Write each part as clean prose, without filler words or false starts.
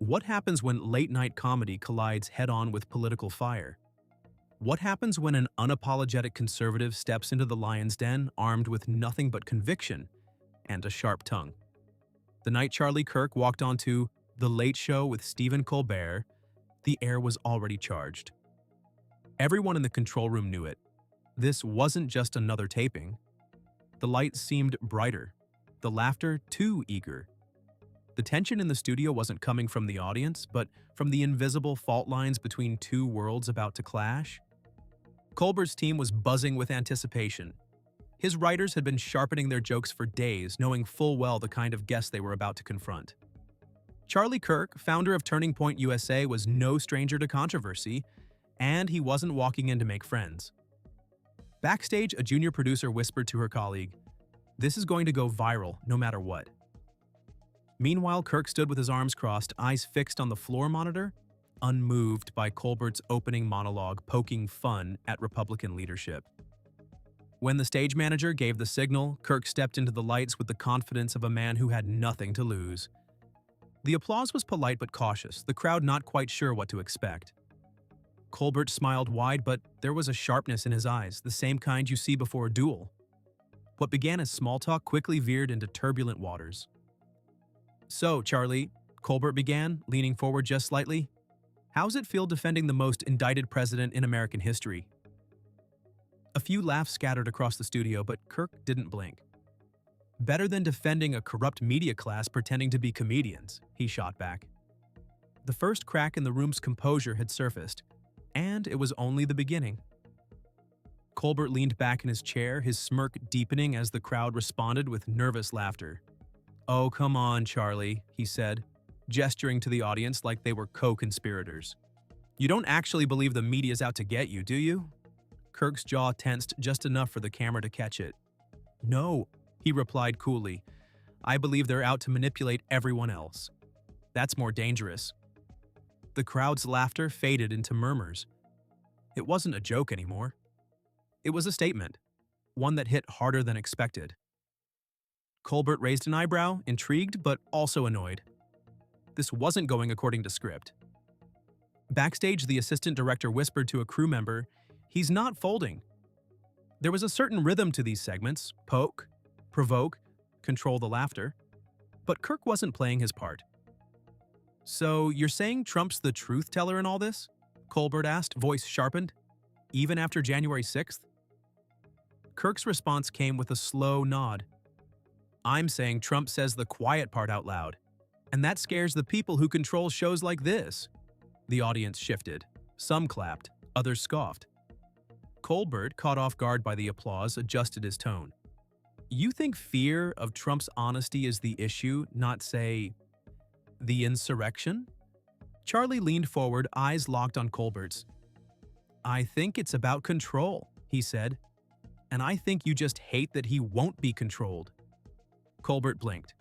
What happens when late-night comedy collides head-on with political fire? What happens when an unapologetic conservative steps into the lion's den armed with nothing but conviction and a sharp tongue? The night Charlie Kirk walked onto The Late Show with Stephen Colbert, the air was already charged. Everyone in the control room knew it. This wasn't just another taping. The lights seemed brighter, the laughter too eager. The tension in the studio wasn't coming from the audience, but from the invisible fault lines between two worlds about to clash. Colbert's team was buzzing with anticipation. His writers had been sharpening their jokes for days, knowing full well the kind of guests they were about to confront. Charlie Kirk, founder of Turning Point USA, was no stranger to controversy, and he wasn't walking in to make friends. Backstage, a junior producer whispered to her colleague, "This is going to go viral, no matter what." Meanwhile, Kirk stood with his arms crossed, eyes fixed on the floor monitor, unmoved by Colbert's opening monologue poking fun at Republican leadership. When the stage manager gave the signal, Kirk stepped into the lights with the confidence of a man who had nothing to lose. The applause was polite but cautious, the crowd not quite sure what to expect. Colbert smiled wide, but there was a sharpness in his eyes, the same kind you see before a duel. What began as small talk quickly veered into turbulent waters. "So, Charlie," Colbert began, leaning forward just slightly, "how's it feel defending the most indicted president in American history?" A few laughs scattered across the studio, but Kirk didn't blink. "Better than defending a corrupt media class pretending to be comedians," he shot back. The first crack in the room's composure had surfaced, and it was only the beginning. Colbert leaned back in his chair, his smirk deepening as the crowd responded with nervous laughter. "Oh, come on, Charlie," he said, gesturing to the audience like they were co-conspirators. "You don't actually believe the media's out to get you, do you?" Kirk's jaw tensed just enough for the camera to catch it. "No," he replied coolly. "I believe they're out to manipulate everyone else. That's more dangerous." The crowd's laughter faded into murmurs. It wasn't a joke anymore. It was a statement, one that hit harder than expected. Colbert raised an eyebrow, intrigued but also annoyed. This wasn't going according to script. Backstage, the assistant director whispered to a crew member, "He's not folding." There was a certain rhythm to these segments: poke, provoke, control the laughter. But Kirk wasn't playing his part. "So you're saying Trump's the truth teller in all this?" Colbert asked, voice sharpened. "Even after January 6th? Kirk's response came with a slow nod. "I'm saying Trump says the quiet part out loud, and that scares the people who control shows like this." The audience shifted. Some clapped, others scoffed. Colbert, caught off guard by the applause, adjusted his tone. "You think fear of Trump's honesty is the issue, not, say, the insurrection?" Charlie leaned forward, eyes locked on Colbert's. "I think it's about control," he said. "And I think you just hate that he won't be controlled." Colbert blinked.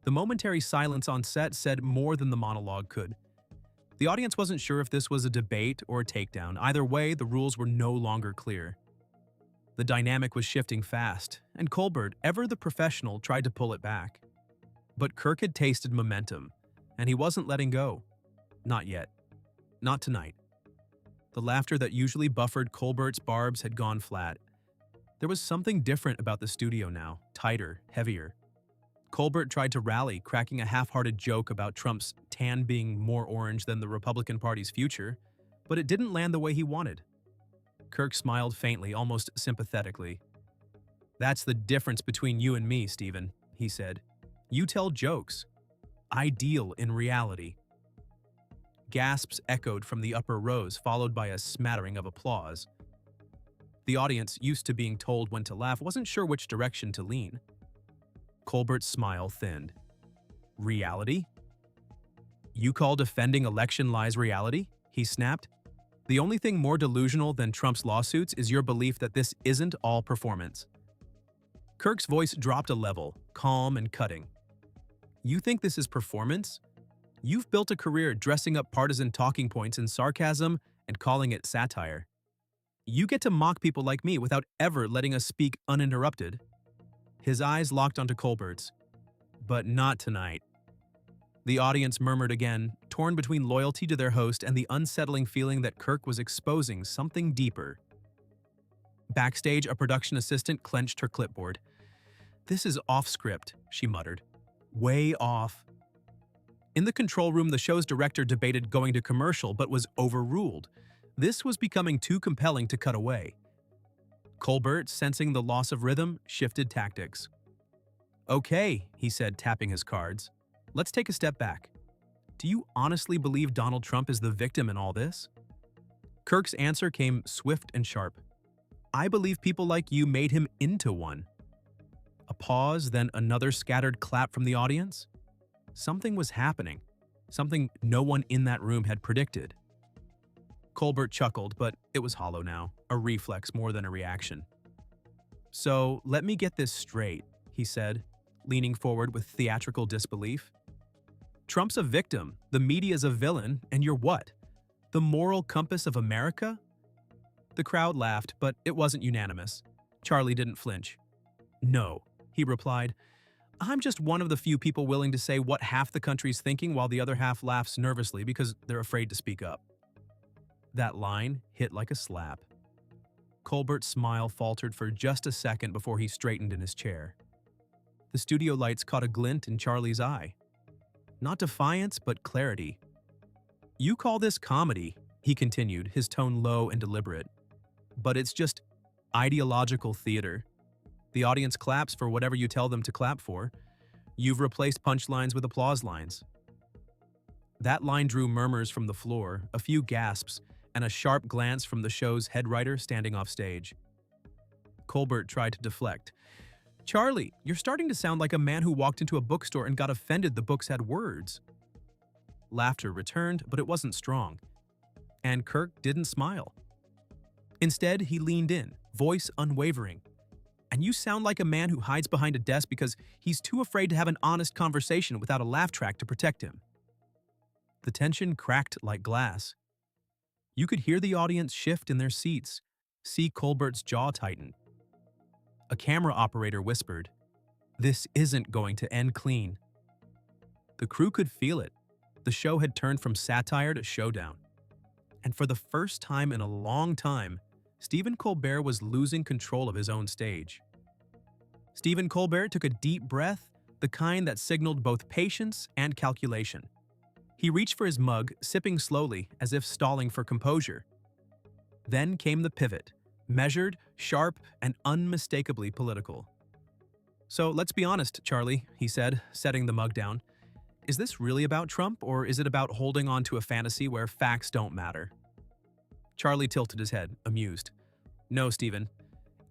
The momentary silence on set said more than the monologue could. The audience wasn't sure if this was a debate or a takedown. Either way, the rules were no longer clear. The dynamic was shifting fast, and Colbert, ever the professional, tried to pull it back. But Kirk had tasted momentum, and he wasn't letting go. Not yet. Not tonight. The laughter that usually buffered Colbert's barbs had gone flat. There was something different about the studio now, tighter, heavier. Colbert tried to rally, cracking a half-hearted joke about Trump's tan being more orange than the Republican Party's future, but it didn't land the way he wanted. Kirk smiled faintly, almost sympathetically. "That's the difference between you and me, Stephen," he said. "You tell jokes. I deal in reality." Gasps echoed from the upper rows, followed by a smattering of applause. The audience, used to being told when to laugh, wasn't sure which direction to lean. Colbert's smile thinned. "Reality? You call defending election lies reality?" he snapped. "The only thing more delusional than Trump's lawsuits is your belief that this isn't all performance." Kirk's voice dropped a level, calm and cutting. "You think this is performance? You've built a career dressing up partisan talking points in sarcasm and calling it satire. You get to mock people like me without ever letting us speak uninterrupted." His eyes locked onto Colbert's. "But not tonight." The audience murmured again, torn between loyalty to their host and the unsettling feeling that Kirk was exposing something deeper. Backstage, a production assistant clenched her clipboard. "This is off script," she muttered. "Way off." In the control room, the show's director debated going to commercial but was overruled. This was becoming too compelling to cut away. Colbert, sensing the loss of rhythm, shifted tactics. "Okay," he said, tapping his cards. "Let's take a step back. Do you honestly believe Donald Trump is the victim in all this?" Kirk's answer came swift and sharp. "I believe people like you made him into one." A pause, then another scattered clap from the audience. Something was happening, something no one in that room had predicted. Colbert chuckled, but it was hollow now, a reflex more than a reaction. "So, let me get this straight," he said, leaning forward with theatrical disbelief. "Trump's a victim, the media's a villain, and you're what? The moral compass of America?" The crowd laughed, but it wasn't unanimous. Charlie didn't flinch. "No," he replied. "I'm just one of the few people willing to say what half the country's thinking while the other half laughs nervously because they're afraid to speak up." That line hit like a slap. Colbert's smile faltered for just a second before he straightened in his chair. The studio lights caught a glint in Charlie's eye. Not defiance, but clarity. "You call this comedy," he continued, his tone low and deliberate. "But it's just ideological theater. The audience claps for whatever you tell them to clap for. You've replaced punchlines with applause lines." That line drew murmurs from the floor, a few gasps, and a sharp glance from the show's head writer standing off stage. Colbert tried to deflect. "Charlie, you're starting to sound like a man who walked into a bookstore and got offended the books had words." Laughter returned, but it wasn't strong. And Kirk didn't smile. Instead, he leaned in, voice unwavering. "And you sound like a man who hides behind a desk because he's too afraid to have an honest conversation without a laugh track to protect him." The tension cracked like glass. You could hear the audience shift in their seats, see Colbert's jaw tighten. A camera operator whispered, "This isn't going to end clean." The crew could feel it. The show had turned from satire to showdown. And for the first time in a long time, Stephen Colbert was losing control of his own stage. Stephen Colbert took a deep breath, the kind that signaled both patience and calculation. He reached for his mug, sipping slowly, as if stalling for composure. Then came the pivot, measured, sharp, and unmistakably political. "So let's be honest, Charlie," he said, setting the mug down. "Is this really about Trump, or is it about holding on to a fantasy where facts don't matter?" Charlie tilted his head, amused. "No, Stephen.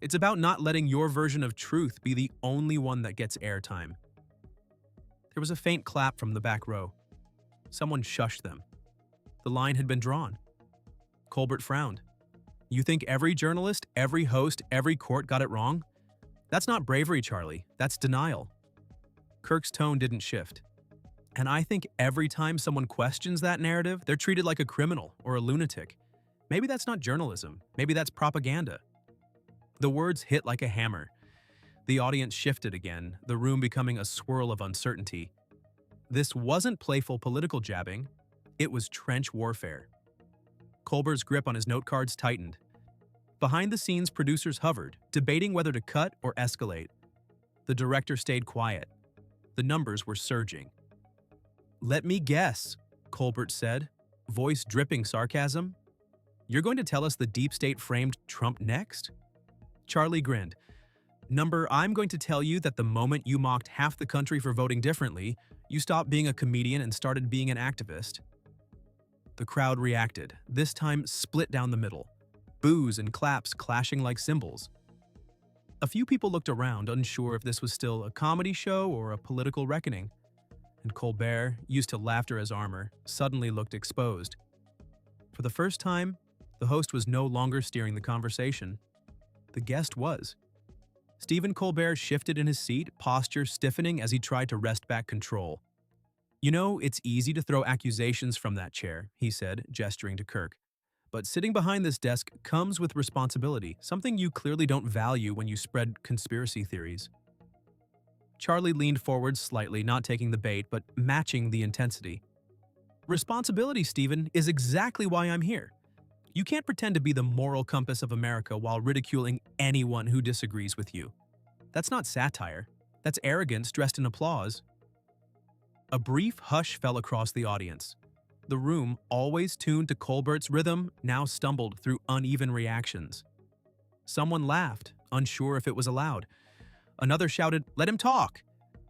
It's about not letting your version of truth be the only one that gets airtime." There was a faint clap from the back row. Someone shushed them. The line had been drawn. Colbert frowned. "You think every journalist, every host, every court got it wrong? That's not bravery, Charlie. That's denial." Kirk's tone didn't shift. "And I think every time someone questions that narrative, they're treated like a criminal or a lunatic. Maybe that's not journalism. Maybe that's propaganda." The words hit like a hammer. The audience shifted again, the room becoming a swirl of uncertainty. This wasn't playful political jabbing. It was trench warfare. Colbert's grip on his note cards tightened. Behind the scenes, producers hovered, debating whether to cut or escalate. The director stayed quiet. The numbers were surging. "Let me guess," Colbert said, voice dripping sarcasm. "You're going to tell us the deep state framed Trump next?" Charlie grinned. "Number, I'm going to tell you that the moment you mocked half the country for voting differently, you stopped being a comedian and started being an activist." The crowd reacted, this time split down the middle. Boos and claps clashing like cymbals. A few people looked around, unsure if this was still a comedy show or a political reckoning. And Colbert, used to laughter as armor, suddenly looked exposed. For the first time, the host was no longer steering the conversation. The guest was. Stephen Colbert shifted in his seat, posture stiffening as he tried to wrest back control. "You know, it's easy to throw accusations from that chair," he said, gesturing to Kirk. "But sitting behind this desk comes with responsibility, something you clearly don't value when you spread conspiracy theories." Charlie leaned forward slightly, not taking the bait, but matching the intensity. Responsibility, Stephen, is exactly why I'm here. You can't pretend to be the moral compass of America while ridiculing anyone who disagrees with you. That's not satire. That's arrogance dressed in applause. A brief hush fell across the audience. The room, always tuned to Colbert's rhythm, now stumbled through uneven reactions. Someone laughed, unsure if it was allowed. Another shouted, "Let him talk!"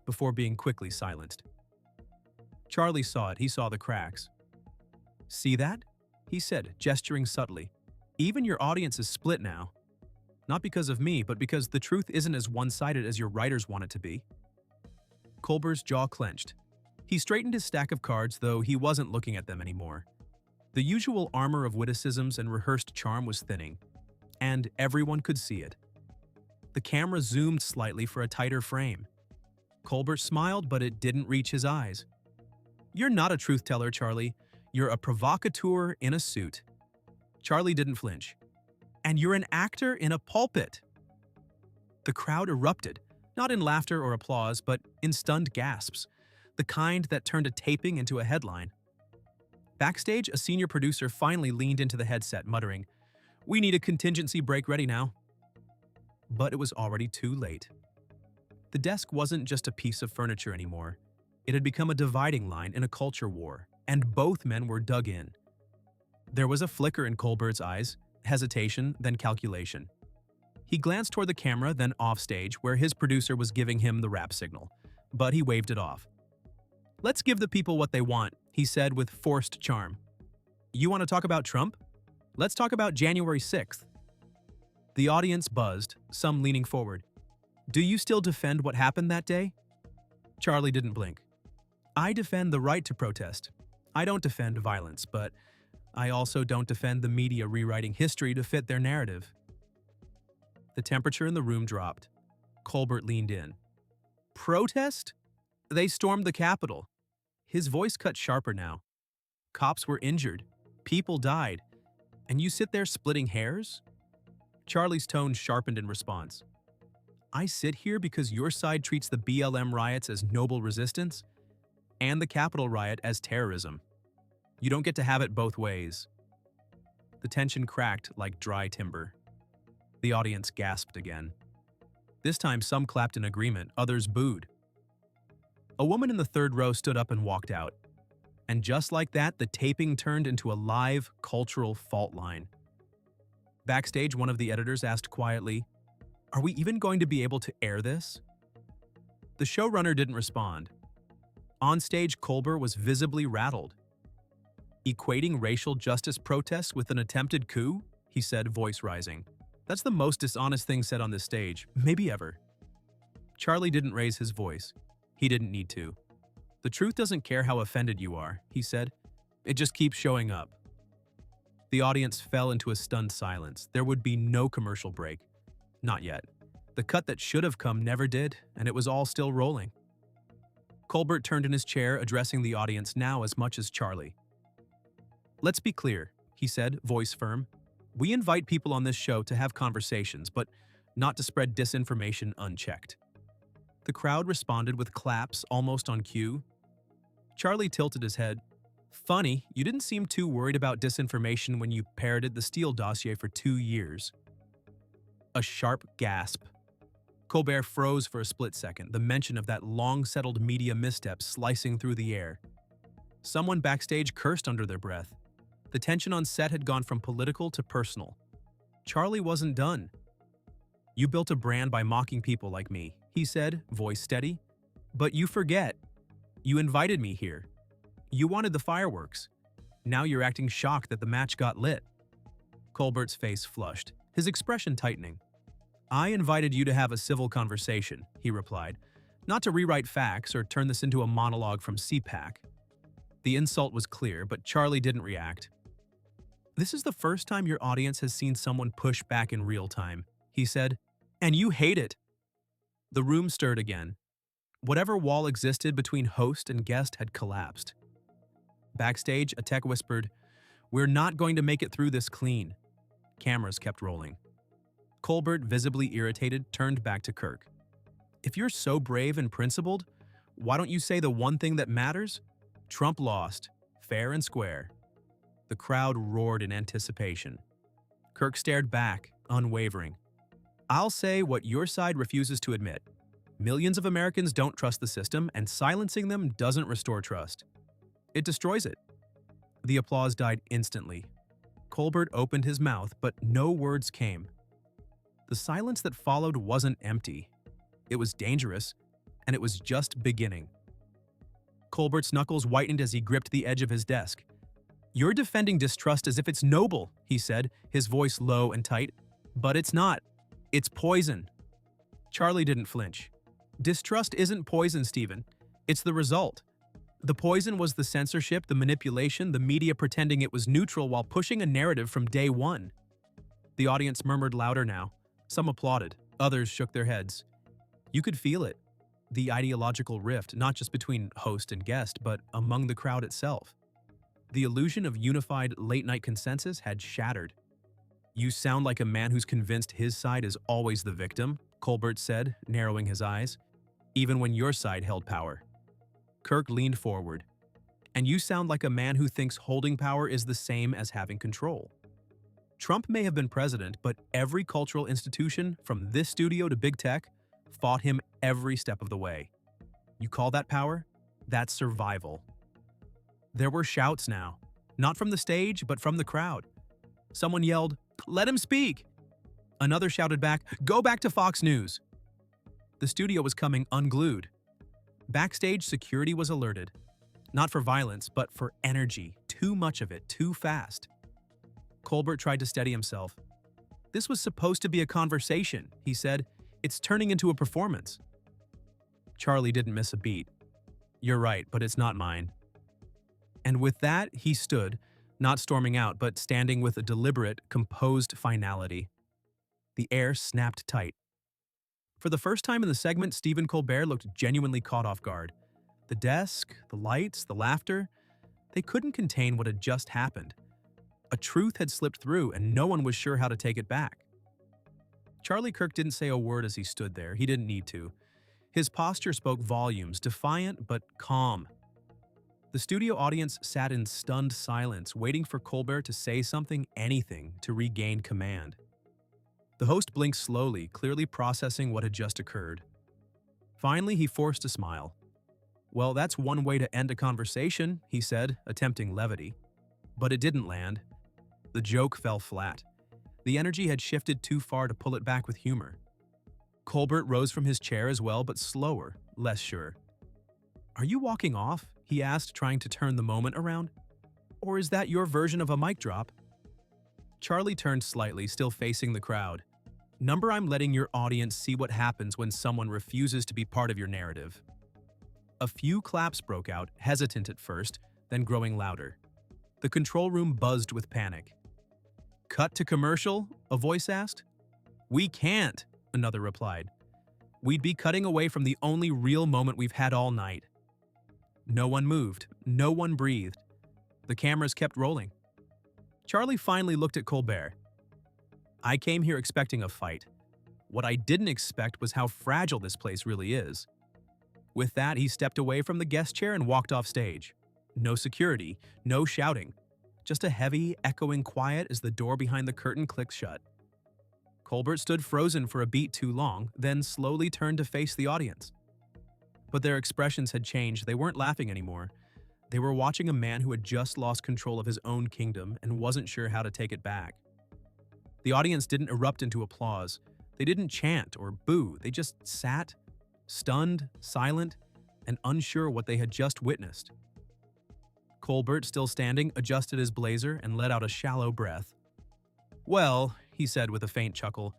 before being quickly silenced. Charlie saw it. He saw the cracks. "See that?" he said, gesturing subtly. "Even your audience is split now. Not because of me, but because the truth isn't as one-sided as your writers want it to be." Colbert's jaw clenched. He straightened his stack of cards, though he wasn't looking at them anymore. The usual armor of witticisms and rehearsed charm was thinning, and everyone could see it. The camera zoomed slightly for a tighter frame. Colbert smiled, but it didn't reach his eyes. "You're not a truth-teller, Charlie. You're a provocateur in a suit." Charlie didn't flinch. "And you're an actor in a pulpit." The crowd erupted, not in laughter or applause, but in stunned gasps, the kind that turned a taping into a headline. Backstage, a senior producer finally leaned into the headset, muttering, "We need a contingency break ready now." But it was already too late. The desk wasn't just a piece of furniture anymore. It had become a dividing line in a culture war, and both men were dug in. There was a flicker in Colbert's eyes, hesitation, then calculation. He glanced toward the camera, then offstage, where his producer was giving him the rap signal, but he waved it off. "Let's give the people what they want," he said with forced charm. "You want to talk about Trump? Let's talk about January 6th. The audience buzzed, some leaning forward. "Do you still defend what happened that day?" Charlie didn't blink. "I defend the right to protest. I don't defend violence, but I also don't defend the media rewriting history to fit their narrative." The temperature in the room dropped. Colbert leaned in. "Protest? They stormed the Capitol." His voice cut sharper now. "Cops were injured. People died. And you sit there splitting hairs?" Charlie's tone sharpened in response. "I sit here because your side treats the BLM riots as noble resistance and the Capitol riot as terrorism. You don't get to have it both ways." The tension cracked like dry timber. The audience gasped again. This time some clapped in agreement, others booed. A woman in the third row stood up and walked out. And just like that, the taping turned into a live, cultural fault line. Backstage, one of the editors asked quietly, "Are we even going to be able to air this?" The showrunner didn't respond. On stage, Colbert was visibly rattled. "Equating racial justice protests with an attempted coup?" he said, voice rising. "That's the most dishonest thing said on this stage, maybe ever." Charlie didn't raise his voice. He didn't need to. "The truth doesn't care how offended you are," he said. "It just keeps showing up." The audience fell into a stunned silence. There would be no commercial break. Not yet. The cut that should have come never did, and it was all still rolling. Colbert turned in his chair, addressing the audience now as much as Charlie. "Let's be clear," he said, voice firm. "We invite people on this show to have conversations, but not to spread disinformation unchecked." The crowd responded with claps almost on cue. Charlie tilted his head. "Funny, you didn't seem too worried about disinformation when you parroted the Steele dossier for 2 years. A sharp gasp. Colbert froze for a split second, the mention of that long-settled media misstep slicing through the air. Someone backstage cursed under their breath. The tension on set had gone from political to personal. Charlie wasn't done. "You built a brand by mocking people like me," he said, voice steady. "But you forget. You invited me here. You wanted the fireworks. Now you're acting shocked that the match got lit." Colbert's face flushed, his expression tightening. "I invited you to have a civil conversation," he replied, "not to rewrite facts or turn this into a monologue from CPAC." The insult was clear, but Charlie didn't react. "This is the first time your audience has seen someone push back in real time," he said, "and you hate it." The room stirred again. Whatever wall existed between host and guest had collapsed. Backstage, a tech whispered, "We're not going to make it through this clean." Cameras kept rolling. Colbert, visibly irritated, turned back to Kirk. If you're so brave and principled, why don't you say the one thing that matters? Trump lost, fair and square. The crowd roared in anticipation. Kirk stared back, unwavering. I'll say what your side refuses to admit. Millions of Americans don't trust the system, and silencing them doesn't restore trust. It destroys it. The applause died instantly. Colbert opened his mouth, but no words came. The silence that followed wasn't empty. It was dangerous, and it was just beginning. Colbert's knuckles whitened as he gripped the edge of his desk. "You're defending distrust as if it's noble," he said, his voice low and tight. "But it's not. It's poison." Charlie didn't flinch. "Distrust isn't poison, Stephen. It's the result. The poison was the censorship, the manipulation, the media pretending it was neutral while pushing a narrative from day one." The audience murmured louder now. Some applauded, others shook their heads. You could feel it. The ideological rift, not just between host and guest, but among the crowd itself. The illusion of unified late-night consensus had shattered. "You sound like a man who's convinced his side is always the victim," Colbert said, narrowing his eyes, "even when your side held power." Kirk leaned forward. "And you sound like a man who thinks holding power is the same as having control. Trump may have been president, but every cultural institution, from this studio to big tech, fought him every step of the way. You call that power? That's survival." There were shouts now, not from the stage, but from the crowd. Someone yelled, "Let him speak!" Another shouted back, "Go back to Fox News!" The studio was coming unglued. Backstage, security was alerted. Not for violence, but for energy. Too much of it, too fast. Colbert tried to steady himself. "This was supposed to be a conversation," he said. "It's turning into a performance." Charlie didn't miss a beat. "You're right, but it's not mine." And with that, he stood, not storming out, but standing with a deliberate, composed finality. The air snapped tight. For the first time in the segment, Stephen Colbert looked genuinely caught off guard. The desk, the lights, the laughter, they couldn't contain what had just happened. A truth had slipped through, and no one was sure how to take it back. Charlie Kirk didn't say a word as he stood there. He didn't need to. His posture spoke volumes, defiant but calm. The studio audience sat in stunned silence, waiting for Colbert to say something, anything, to regain command. The host blinked slowly, clearly processing what had just occurred. Finally, he forced a smile. "Well, that's one way to end a conversation," he said, attempting levity. But it didn't land. The joke fell flat. The energy had shifted too far to pull it back with humor. Colbert rose from his chair as well, but slower, less sure. "Are you walking off?" he asked, trying to turn the moment around. "Or is that your version of a mic drop?" Charlie turned slightly, still facing the crowd. "Number, I'm letting your audience see what happens when someone refuses to be part of your narrative." A few claps broke out, hesitant at first, then growing louder. The control room buzzed with panic. "Cut to commercial?" a voice asked. "We can't," another replied. "We'd be cutting away from the only real moment we've had all night." No one moved. No one breathed. The cameras kept rolling. Charlie finally looked at Colbert. "I came here expecting a fight. What I didn't expect was how fragile this place really is." With that, he stepped away from the guest chair and walked off stage. No security, no shouting. Just a heavy, echoing quiet as the door behind the curtain clicked shut. Colbert stood frozen for a beat too long, then slowly turned to face the audience. But their expressions had changed. They weren't laughing anymore. They were watching a man who had just lost control of his own kingdom and wasn't sure how to take it back. The audience didn't erupt into applause. They didn't chant or boo. They just sat, stunned, silent, and unsure what they had just witnessed. Colbert, still standing, adjusted his blazer and let out a shallow breath. "Well," he said with a faint chuckle,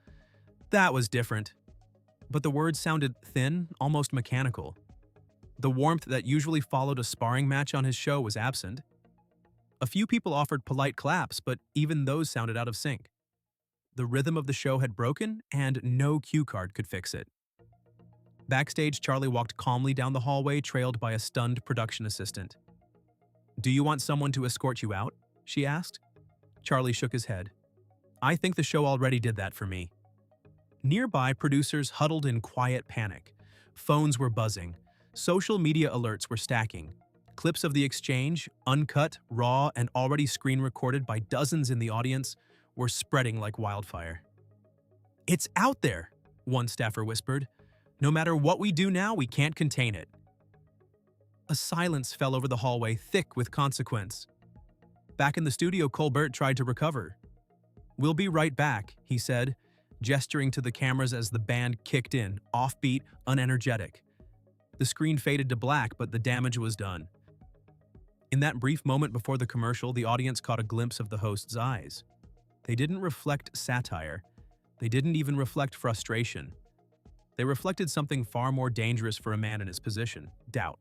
"that was different." But the words sounded thin, almost mechanical. The warmth that usually followed a sparring match on his show was absent. A few people offered polite claps, but even those sounded out of sync. The rhythm of the show had broken, and no cue card could fix it. Backstage, Charlie walked calmly down the hallway, trailed by a stunned production assistant. "Do you want someone to escort you out?" she asked. Charlie shook his head. "I think the show already did that for me." Nearby, producers huddled in quiet panic. Phones were buzzing. Social media alerts were stacking. Clips of the exchange, uncut, raw, and already screen-recorded by dozens in the audience, were spreading like wildfire. "It's out there," one staffer whispered. "No matter what we do now, we can't contain it." A silence fell over the hallway, thick with consequence. Back in the studio, Colbert tried to recover. "We'll be right back," he said, gesturing to the cameras as the band kicked in, offbeat, unenergetic. The screen faded to black, but the damage was done. In that brief moment before the commercial, the audience caught a glimpse of the host's eyes. They didn't reflect satire. They didn't even reflect frustration. They reflected something far more dangerous for a man in his position: doubt.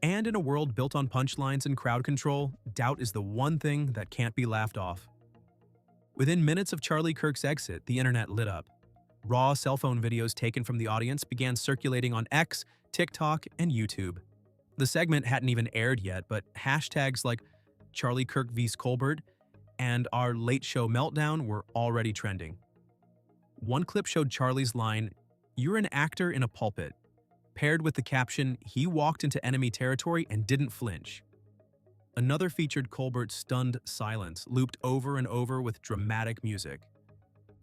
And in a world built on punchlines and crowd control, doubt is the one thing that can't be laughed off. Within minutes of Charlie Kirk's exit, the internet lit up. Raw cell phone videos taken from the audience began circulating on X, TikTok, and YouTube. The segment hadn't even aired yet, but hashtags like Charlie Kirk vs. Colbert and Our Late Show Meltdown were already trending. One clip showed Charlie's line, "You're an actor in a pulpit," paired with the caption, "He walked into enemy territory and didn't flinch." Another featured Colbert's stunned silence, looped over and over with dramatic music.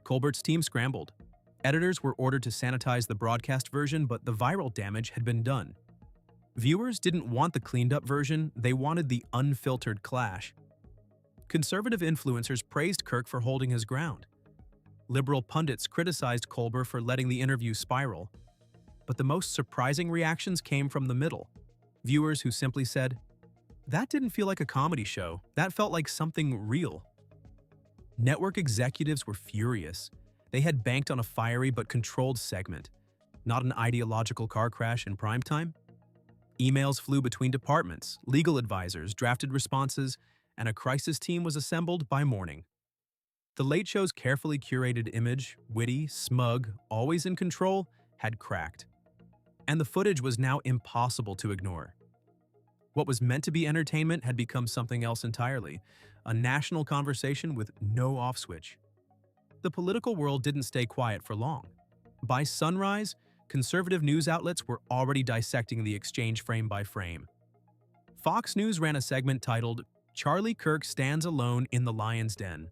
Colbert's team scrambled. Editors were ordered to sanitize the broadcast version, but the viral damage had been done. Viewers didn't want the cleaned-up version, they wanted the unfiltered clash. Conservative influencers praised Kirk for holding his ground. Liberal pundits criticized Colbert for letting the interview spiral. But the most surprising reactions came from the middle. Viewers who simply said, "That didn't feel like a comedy show, that felt like something real." Network executives were furious. They had banked on a fiery but controlled segment, not an ideological car crash in prime time. Emails flew between departments, legal advisors drafted responses, and a crisis team was assembled by morning. The Late Show's carefully curated image, witty, smug, always in control, had cracked. And the footage was now impossible to ignore. What was meant to be entertainment had become something else entirely, a national conversation with no off switch. The political world didn't stay quiet for long. By sunrise, conservative news outlets were already dissecting the exchange frame by frame. Fox News ran a segment titled, "Charlie Kirk Stands Alone in the Lion's Den."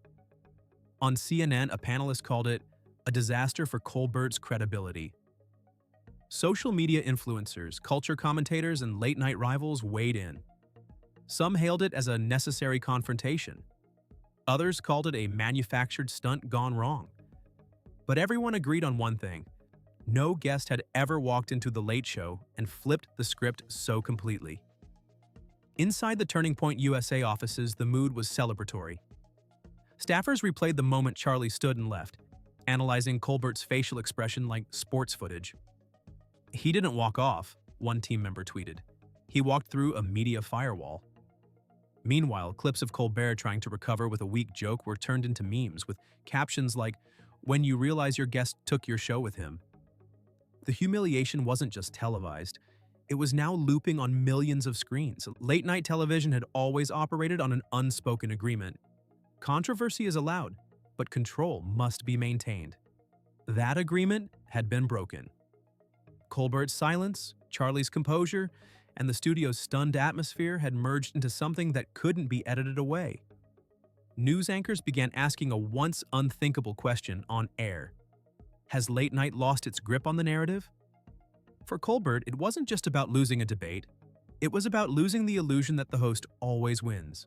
On CNN, a panelist called it a disaster for Colbert's credibility. Social media influencers, culture commentators, and late-night rivals weighed in. Some hailed it as a necessary confrontation. Others called it a manufactured stunt gone wrong. But everyone agreed on one thing: no guest had ever walked into The Late Show and flipped the script so completely. Inside the Turning Point USA offices, the mood was celebratory. Staffers replayed the moment Charlie stood and left, analyzing Colbert's facial expression like sports footage. "He didn't walk off," one team member tweeted. "He walked through a media firewall." Meanwhile, clips of Colbert trying to recover with a weak joke were turned into memes with captions like, "When you realize your guest took your show with him." The humiliation wasn't just televised. It was now looping on millions of screens. Late-night television had always operated on an unspoken agreement. Controversy is allowed, but control must be maintained. That agreement had been broken. Colbert's silence, Charlie's composure, and the studio's stunned atmosphere had merged into something that couldn't be edited away. News anchors began asking a once unthinkable question on air. Has late night lost its grip on the narrative? For Colbert, it wasn't just about losing a debate. It was about losing the illusion that the host always wins.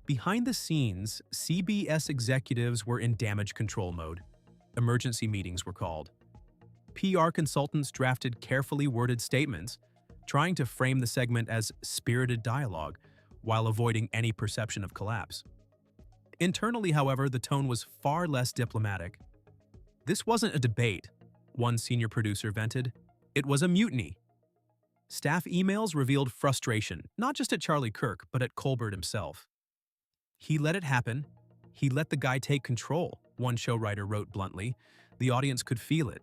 Behind the scenes, CBS executives were in damage control mode. Emergency meetings were called. PR consultants drafted carefully worded statements, trying to frame the segment as spirited dialogue while avoiding any perception of collapse. Internally, however, the tone was far less diplomatic. "This wasn't a debate," one senior producer vented. "It was a mutiny." Staff emails revealed frustration, not just at Charlie Kirk, but at Colbert himself. "He let it happen. He let the guy take control," one show writer wrote bluntly. "The audience could feel it.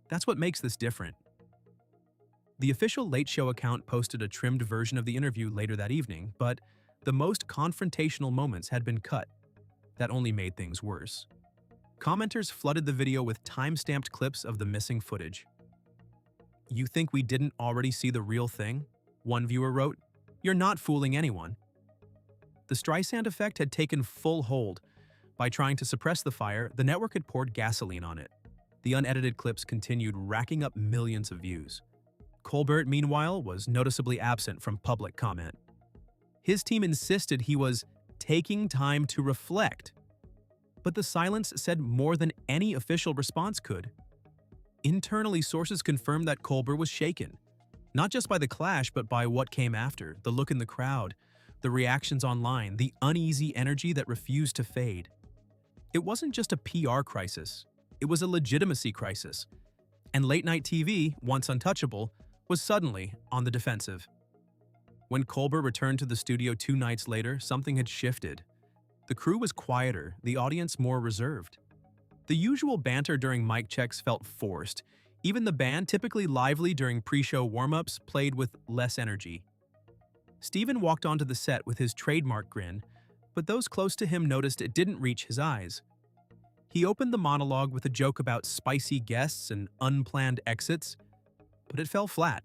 That's what makes this different." The official Late Show account posted a trimmed version of the interview later that evening, but the most confrontational moments had been cut. That only made things worse. Commenters flooded the video with time-stamped clips of the missing footage. "You think we didn't already see the real thing?" One viewer wrote. "You're not fooling anyone." The Streisand effect had taken full hold. By trying to suppress the fire, the network had poured gasoline on it. The unedited clips continued racking up millions of views. Colbert, meanwhile, was noticeably absent from public comment. His team insisted he was taking time to reflect. But the silence said more than any official response could. Internally, sources confirmed that Colbert was shaken, not just by the clash, but by what came after, the look in the crowd, the reactions online, the uneasy energy that refused to fade. It wasn't just a PR crisis, it was a legitimacy crisis. And late-night TV, once untouchable, was suddenly on the defensive. When Colbert returned to the studio 2 nights later, something had shifted. The crew was quieter, the audience more reserved. The usual banter during mic checks felt forced. Even the band, typically lively during pre-show warm-ups, played with less energy. Stephen walked onto the set with his trademark grin, but those close to him noticed it didn't reach his eyes. He opened the monologue with a joke about spicy guests and unplanned exits, but it fell flat.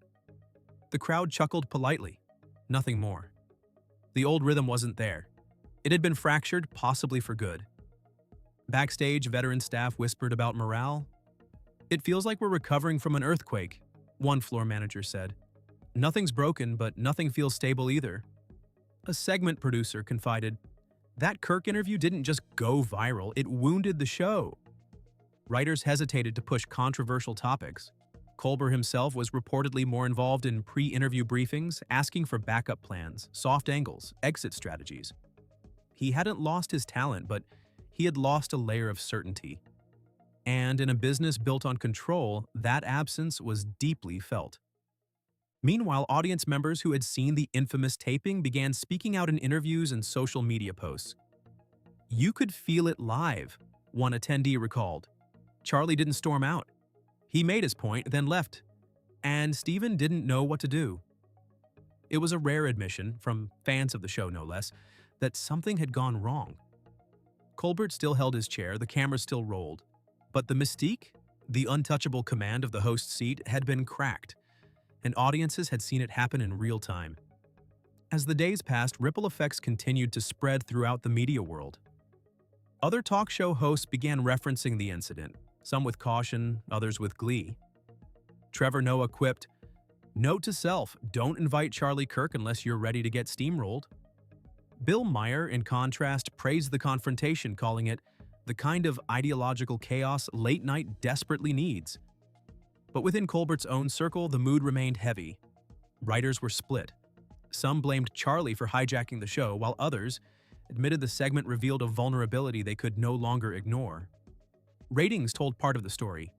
The crowd chuckled politely, nothing more. The old rhythm wasn't there. It had been fractured, possibly for good. Backstage, veteran staff whispered about morale. "It feels like we're recovering from an earthquake," one floor manager said. "Nothing's broken, but nothing feels stable either." A segment producer confided, "That Kirk interview didn't just go viral, it wounded the show." Writers hesitated to push controversial topics. Colbert himself was reportedly more involved in pre-interview briefings, asking for backup plans, soft angles, exit strategies. He hadn't lost his talent, but he had lost a layer of certainty. And in a business built on control, that absence was deeply felt. Meanwhile, audience members who had seen the infamous taping began speaking out in interviews and social media posts. "You could feel it live," one attendee recalled. "Charlie didn't storm out. He made his point, then left. And Stephen didn't know what to do." It was a rare admission, from fans of the show no less, that something had gone wrong. Colbert still held his chair, the camera still rolled. But the mystique, the untouchable command of the host's seat, had been cracked, and audiences had seen it happen in real time. As the days passed, ripple effects continued to spread throughout the media world. Other talk show hosts began referencing the incident, some with caution, others with glee. Trevor Noah quipped, "Note to self, don't invite Charlie Kirk unless you're ready to get steamrolled." Bill Maher, in contrast, praised the confrontation, calling it the kind of ideological chaos late night desperately needs. But within Colbert's own circle, the mood remained heavy. Writers were split. Some blamed Charlie for hijacking the show, while others admitted the segment revealed a vulnerability they could no longer ignore. Ratings told part of the story.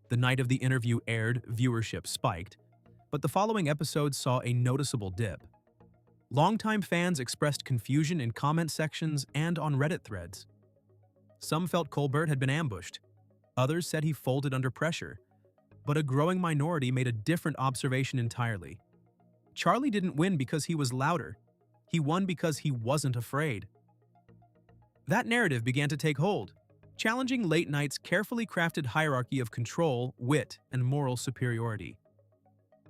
The night of the interview aired, viewership spiked, but the following episodes saw a noticeable dip. Longtime fans expressed confusion in comment sections and on Reddit threads. Some felt Colbert had been ambushed. Others said he folded under pressure. But a growing minority made a different observation entirely. Charlie didn't win because he was louder. He won because he wasn't afraid. That narrative began to take hold, challenging late night's carefully crafted hierarchy of control, wit, and moral superiority.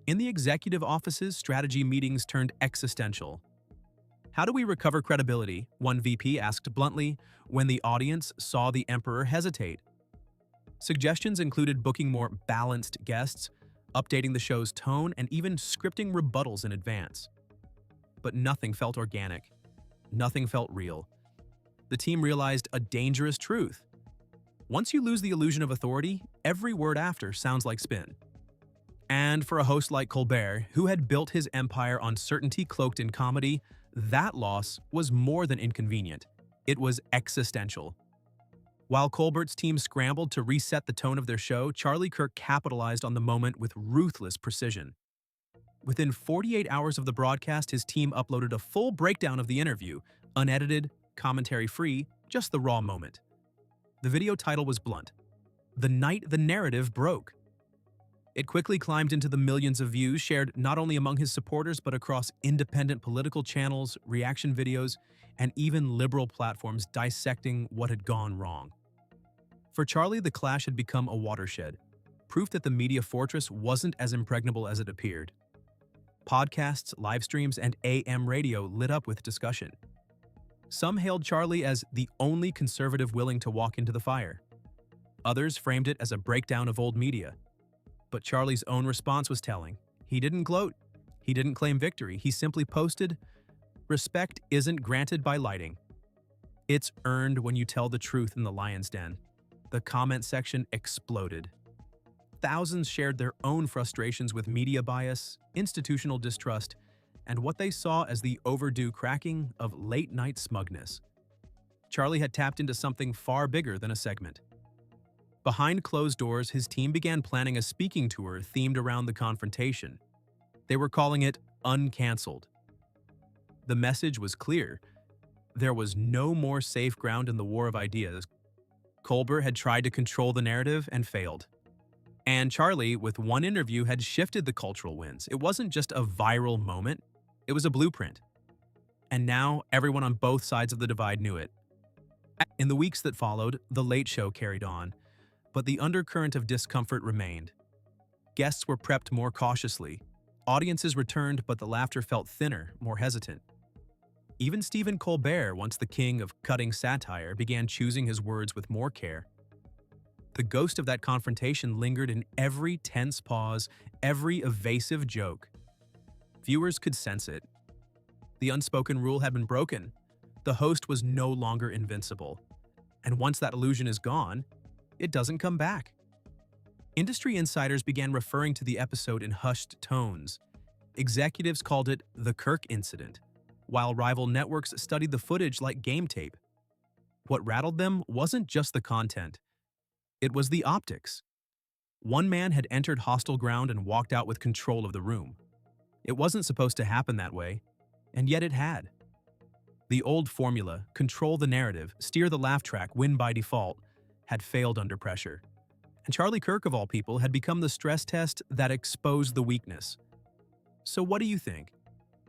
In the executive offices, strategy meetings turned existential. "How do we recover credibility?" one VP asked bluntly when the audience saw the emperor hesitate. Suggestions included booking more balanced guests, updating the show's tone, and even scripting rebuttals in advance. But nothing felt organic. Nothing felt real. The team realized a dangerous truth. Once you lose the illusion of authority, every word after sounds like spin. And for a host like Colbert, who had built his empire on certainty cloaked in comedy, that loss was more than inconvenient. It was existential. While Colbert's team scrambled to reset the tone of their show, Charlie Kirk capitalized on the moment with ruthless precision. Within 48 hours of the broadcast, his team uploaded a full breakdown of the interview, unedited, commentary-free, just the raw moment. The video title was blunt: "The Night the Narrative Broke." It quickly climbed into the millions of views, shared not only among his supporters but across independent political channels, reaction videos, and even liberal platforms dissecting what had gone wrong. For Charlie, the clash had become a watershed. proof that the media fortress wasn't as impregnable as it appeared. Podcasts, live streams, and AM radio lit up with discussion. Some hailed Charlie as the only conservative willing to walk into the fire. Others framed it as a breakdown of old media. But Charlie's own response was telling. He didn't gloat. He didn't claim victory. He simply posted, "Respect isn't granted by lighting. It's earned when you tell the truth in the lion's den." The comment section exploded. Thousands shared their own frustrations with media bias, institutional distrust, and what they saw as the overdue cracking of late-night smugness. Charlie had tapped into something far bigger than a segment. Behind closed doors, his team began planning a speaking tour themed around the confrontation. They were calling it Uncancelled. The message was clear. There was no more safe ground in the war of ideas. Colbert had tried to control the narrative and failed. And Charlie, with one interview, had shifted the cultural winds. It wasn't just a viral moment, it was a blueprint. And now everyone on both sides of the divide knew it. In the weeks that followed, The Late Show carried on, but the undercurrent of discomfort remained. Guests were prepped more cautiously. Audiences returned, but the laughter felt thinner, more hesitant. Even Stephen Colbert, once the king of cutting satire, began choosing his words with more care. The ghost of that confrontation lingered in every tense pause, every evasive joke. Viewers could sense it. The unspoken rule had been broken. The host was no longer invincible. And once that illusion is gone, it doesn't come back. Industry insiders began referring to the episode in hushed tones. Executives called it the Kirk incident, while rival networks studied the footage like game tape. What rattled them wasn't just the content. It was the optics. One man had entered hostile ground and walked out with control of the room. It wasn't supposed to happen that way, and yet it had. The old formula, control the narrative, steer the laugh track, win by default, had failed under pressure. And Charlie Kirk, of all people, had become the stress test that exposed the weakness. So what do you think?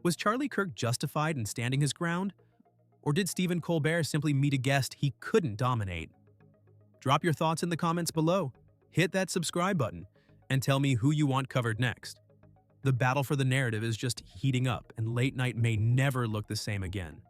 Was Charlie Kirk justified in standing his ground? Or did Stephen Colbert simply meet a guest he couldn't dominate? Drop your thoughts in the comments below, hit that subscribe button, and tell me who you want covered next. The battle for the narrative is just heating up, and late night may never look the same again.